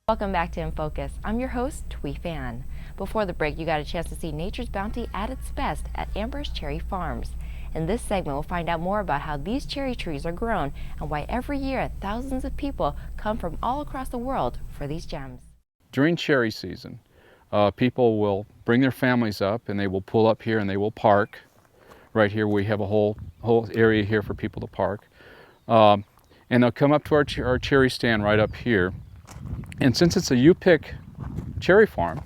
Welcome back to In Focus. I'm your host, Twee Fan. Before the break, you got a chance to see nature's bounty at its best at Amber's Cherry Farms. In this segment, we'll find out more about how these cherry trees are grown and why every year thousands of people come from all across the world for these gems. During cherry season, people will bring their families up and they will pull up here and they will park. Right here we have a whole area here for people to park. And they'll come up to our cherry stand right up here. And since it's a U-pick cherry farm,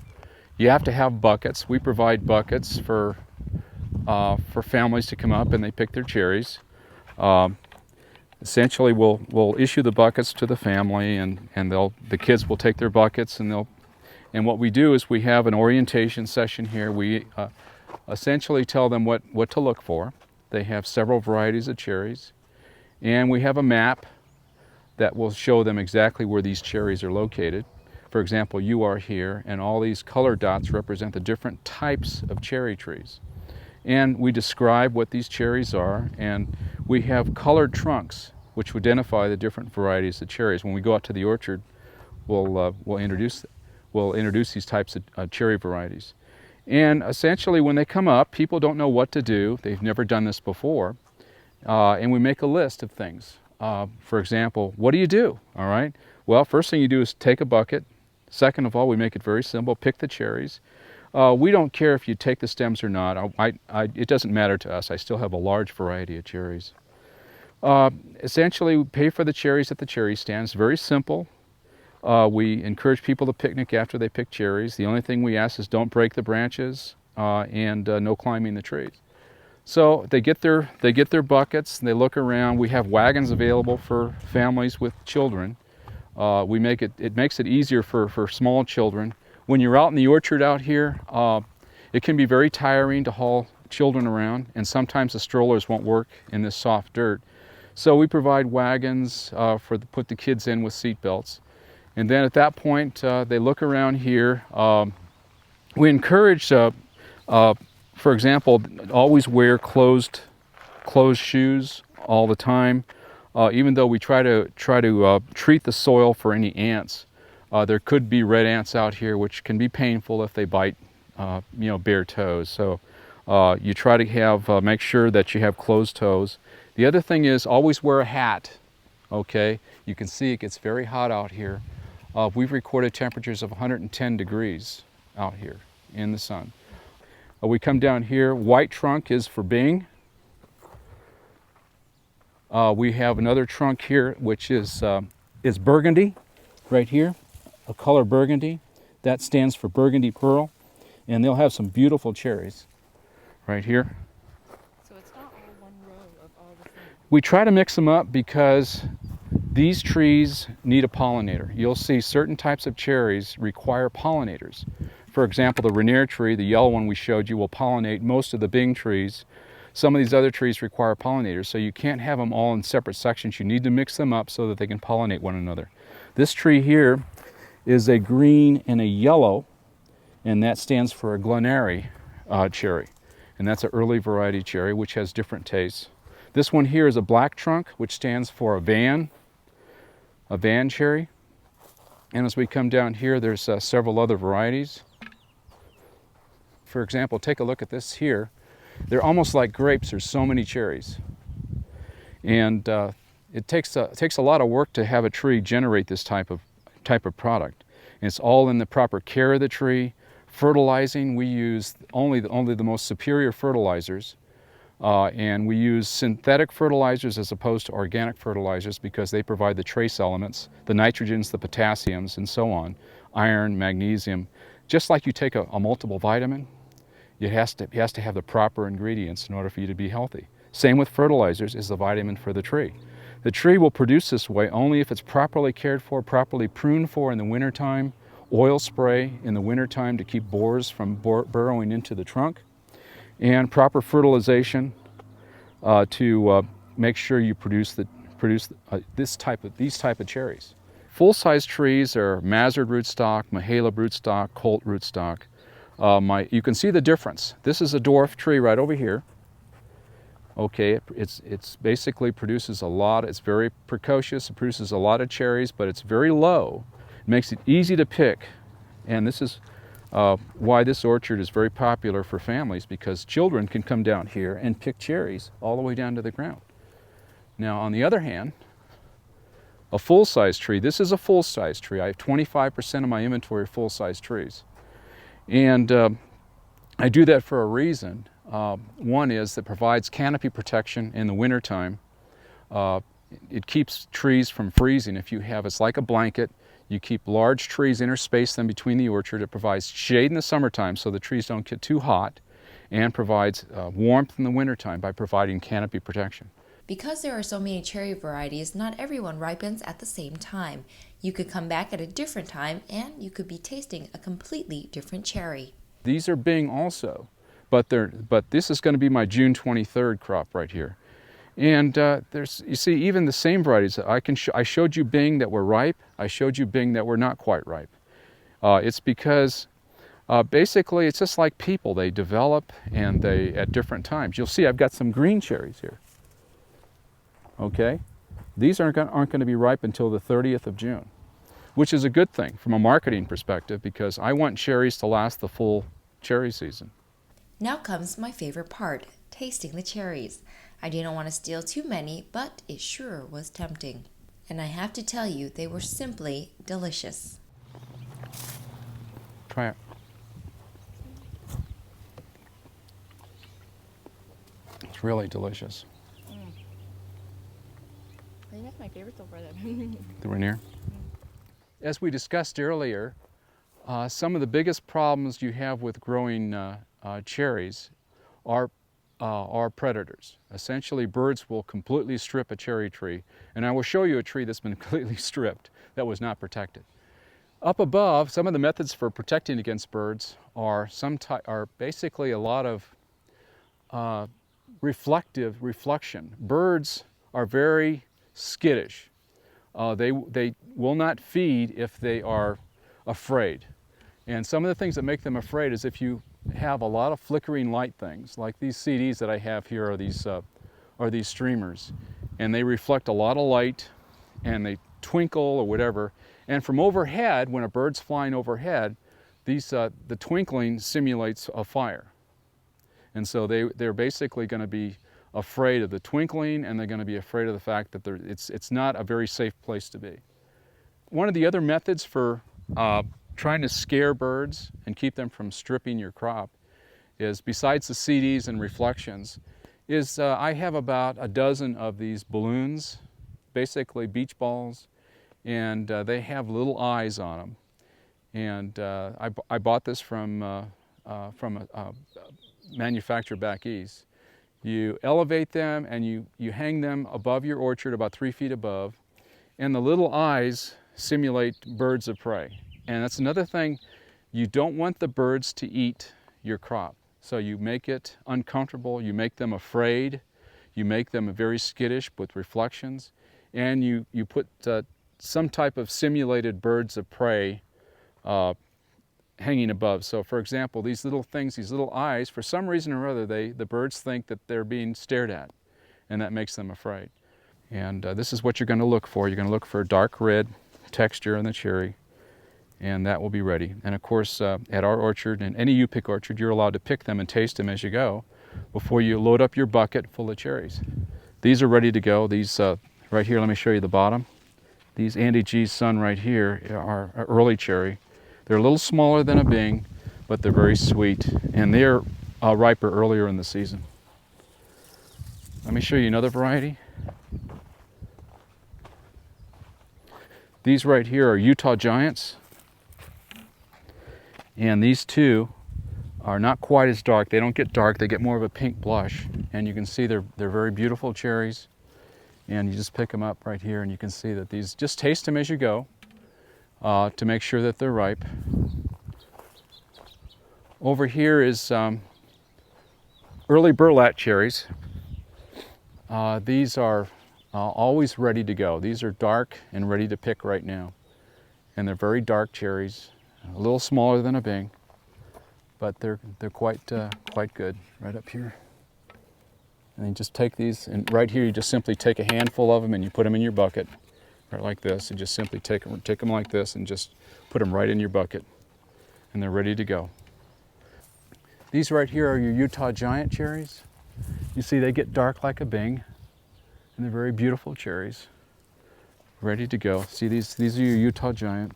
you have to have buckets. We provide buckets for families to come up and they pick their cherries. Essentially, we'll issue the buckets to the family, and the kids will take their buckets, and what we do is we have an orientation session here. We essentially tell them what to look for. They have several varieties of cherries, and we have a map that will show them exactly where these cherries are located. For example, you are here, and all these color dots represent the different types of cherry trees. And we describe what these cherries are, and we have colored trunks which identify the different varieties of cherries. When we go out to the orchard, we'll introduce these types of cherry varieties. And essentially, when they come up, people don't know what to do. They've never done this before, and we make a list of things. For example, what do you do? All right. Well, first thing you do is take a bucket. Second of all, we make it very simple. Pick the cherries. We don't care if you take the stems or not. It doesn't matter to us. I still have a large variety of cherries. Essentially, we pay for the cherries at the cherry stand. It's very simple. We encourage people to picnic after they pick cherries. The only thing we ask is don't break the branches and no climbing the trees. So they get their buckets, and they look around. We have wagons available for families with children. It makes it easier for small children. When you're out in the orchard out here, it can be very tiring to haul children around, and sometimes the strollers won't work in this soft dirt. So we provide wagons put the kids in with seat belts. And then at that point, they look around here. We encourage, for example, always wear closed shoes all the time. Even though we try to treat the soil for any ants. There could be red ants out here, which can be painful if they bite, bare toes. So you try to make sure that you have closed toes. The other thing is always wear a hat. Okay, you can see it gets very hot out here. We've recorded temperatures of 110 degrees out here in the sun. We come down here. White trunk is for Bing. We have another trunk here, which is burgundy, right here. A color burgundy. That stands for Burgundy Pearl, and they'll have some beautiful cherries right here. So it's not all one row of all the same. We try to mix them up because these trees need a pollinator. You'll see certain types of cherries require pollinators. For example, the Rainier tree, the yellow one we showed you, will pollinate most of the Bing trees. Some of these other trees require pollinators, so you can't have them all in separate sections. You need to mix them up so that they can pollinate one another. This tree here is a green and a yellow, and that stands for a Glenary cherry. And that's an early variety cherry, which has different tastes. This one here is a black trunk, which stands for a Van cherry. And as we come down here, there's several other varieties. For example, take a look at this here. They're almost like grapes. There's so many cherries. And it takes a lot of work to have a tree generate this type of product. And it's all in the proper care of the tree. Fertilizing, we use only the most superior fertilizers. And we use synthetic fertilizers as opposed to organic fertilizers because they provide the trace elements, the nitrogens, the potassiums, and so on, iron, magnesium. Just like you take a multiple vitamin, it has to have the proper ingredients in order for you to be healthy. Same with fertilizers is the vitamin for the tree. The tree will produce this way only if it's properly cared for, properly pruned for in the wintertime, oil spray in the wintertime to keep borers from burrowing into the trunk, and proper fertilization to make sure you produce these type of cherries. Full-size trees are Mazard rootstock, Mahala rootstock, Colt rootstock. You can see the difference. This is a dwarf tree right over here. Okay, it's basically produces a lot. It's very precocious. It produces a lot of cherries, but it's very low. It makes it easy to pick, and this is why this orchard is very popular for families, because children can come down here and pick cherries all the way down to the ground. Now, on the other hand, a full-size tree, this is a full-size tree. I have 25% of my inventory full-size trees. And I do that for a reason. One is that it provides canopy protection in the wintertime. It keeps trees from freezing. If you have, it's like a blanket. You keep large trees, interspace them between the orchard. It provides shade in the summertime so the trees don't get too hot, and provides warmth in the wintertime by providing canopy protection. Because there are so many cherry varieties, not everyone ripens at the same time. You could come back at a different time and you could be tasting a completely different cherry. These are Bing also, but this is going to be my June 23rd crop right here. And you see, even the same varieties, I showed you Bing that were ripe, I showed you Bing that were not quite ripe. It's because basically it's just like people, they develop and they at different times. You'll see I've got some green cherries here. Okay, these aren't going to be ripe until the 30th of June, which is a good thing from a marketing perspective, because I want cherries to last the full cherry season. Now comes my favorite part, tasting the cherries. I didn't want to steal too many, but it sure was tempting. And I have to tell you, they were simply delicious. Try it. It's really delicious. I think that's my favorite so far. Then. The Rainier. As we discussed earlier, some of the biggest problems you have with growing cherries are predators. Essentially, birds will completely strip a cherry tree, and I will show you a tree that's been completely stripped, that was not protected. Up above, some of the methods for protecting against birds are basically a lot of reflection. Birds are very skittish. They will not feed if they are afraid. And some of the things that make them afraid is if you have a lot of flickering light things, like these CDs that I have here are these streamers, and they reflect a lot of light and they twinkle or whatever. And from overhead, when a bird's flying overhead, the twinkling simulates a fire. And so they're basically going to be afraid of the twinkling, and they're going to be afraid of the fact that it's not a very safe place to be. One of the other methods for trying to scare birds and keep them from stripping your crop is, besides the CDs and reflections, is I have about a dozen of these balloons, basically beach balls, and they have little eyes on them. And I bought this from a manufacturer back east. You elevate them and you hang them above your orchard, about 3 feet above, and the little eyes simulate birds of prey. And that's another thing, you don't want the birds to eat your crop. So you make it uncomfortable, you make them afraid, you make them very skittish with reflections, and you put some type of simulated birds of prey hanging above. So for example, these little things, these little eyes, for some reason or other, the birds think that they're being stared at, and that makes them afraid. And this is what you're going to look for. You're going to look for a dark red texture in the cherry, and that will be ready. And of course, at our orchard, and any U-pick orchard, you're allowed to pick them and taste them as you go before you load up your bucket full of cherries. These are ready to go. These right here, let me show you the bottom. These Andy G's Son right here are early cherry. They're a little smaller than a Bing, but they're very sweet, and they're riper earlier in the season. Let me show you another variety. These right here are Utah Giants, and these two are not quite as dark. They don't get dark, they get more of a pink blush, and you can see they're very beautiful cherries, and you just pick them up right here, and you can see that these, just taste them as you go to make sure that they're ripe. Over here is early burlap cherries. These are always ready to go. These are dark and ready to pick right now. And they're very dark cherries, a little smaller than a Bing, but they're quite good right up here. And you just take these, and right here you just simply take a handful of them and you put them in your bucket, right like this, and just simply take them like this and just put them right in your bucket, and they're ready to go. These right here are your Utah Giant cherries. You see they get dark like a Bing, and they're very beautiful cherries, ready to go. See, these are your Utah Giant.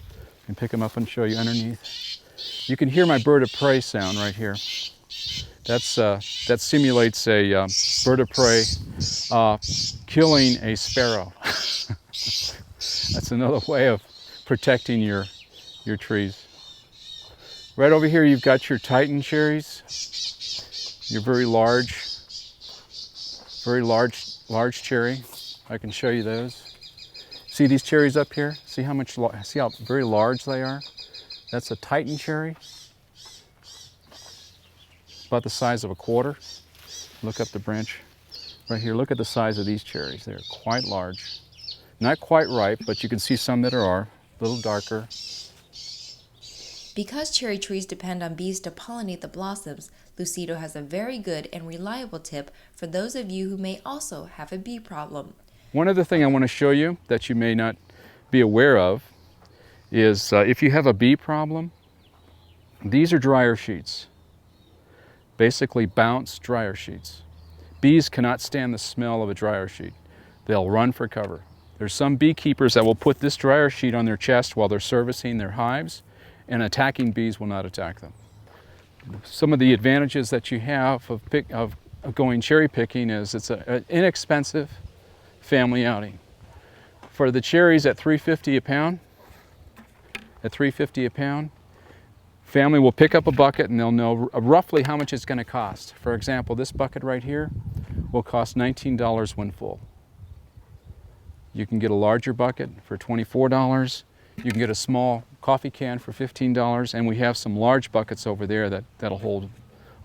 I can pick them up and show you underneath. You can hear my bird of prey sound right here. That simulates a bird of prey killing a sparrow. That's another way of protecting your trees. Right over here you've got your Titan cherries. Your very large cherry. I can show you those. See these cherries up here? See how very large they are? That's a Titan cherry. About the size of a quarter. Look up the branch right here. Look at the size of these cherries. They're quite large. Not quite ripe, but you can see some that are a little darker. Because cherry trees depend on bees to pollinate the blossoms, Lucido has a very good and reliable tip for those of you who may also have a bee problem. One other thing I want to show you that you may not be aware of is if you have a bee problem, these are dryer sheets. Basically bounce dryer sheets. Bees cannot stand the smell of a dryer sheet. They'll run for cover. There's some beekeepers that will put this dryer sheet on their chest while they're servicing their hives, and attacking bees will not attack them. Some of the advantages that you have of going cherry picking is it's an inexpensive family outing. For the cherries at $3.50 a pound, family will pick up a bucket and they'll know roughly how much it's going to cost. For example, this bucket right here will cost $19 when full. You can get a larger bucket for $24. You can get a small coffee can for $15, and we have some large buckets over there that'll hold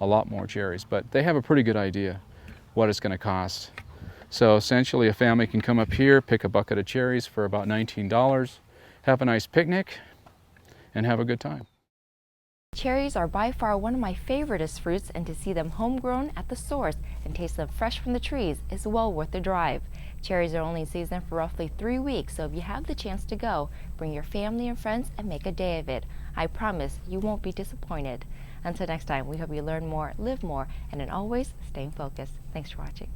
a lot more cherries. But they have a pretty good idea what it's going to cost. So essentially a family can come up here, pick a bucket of cherries for about $19, have a nice picnic, and have a good time. Cherries are by far one of my favoriteest fruits, and to see them homegrown at the source and taste them fresh from the trees is well worth the drive. Cherries are only in season for roughly 3 weeks, so if you have the chance to go, bring your family and friends and make a day of it. I promise you won't be disappointed. Until next time, we hope you learn more, live more, and as always, stay focused. Thanks for watching.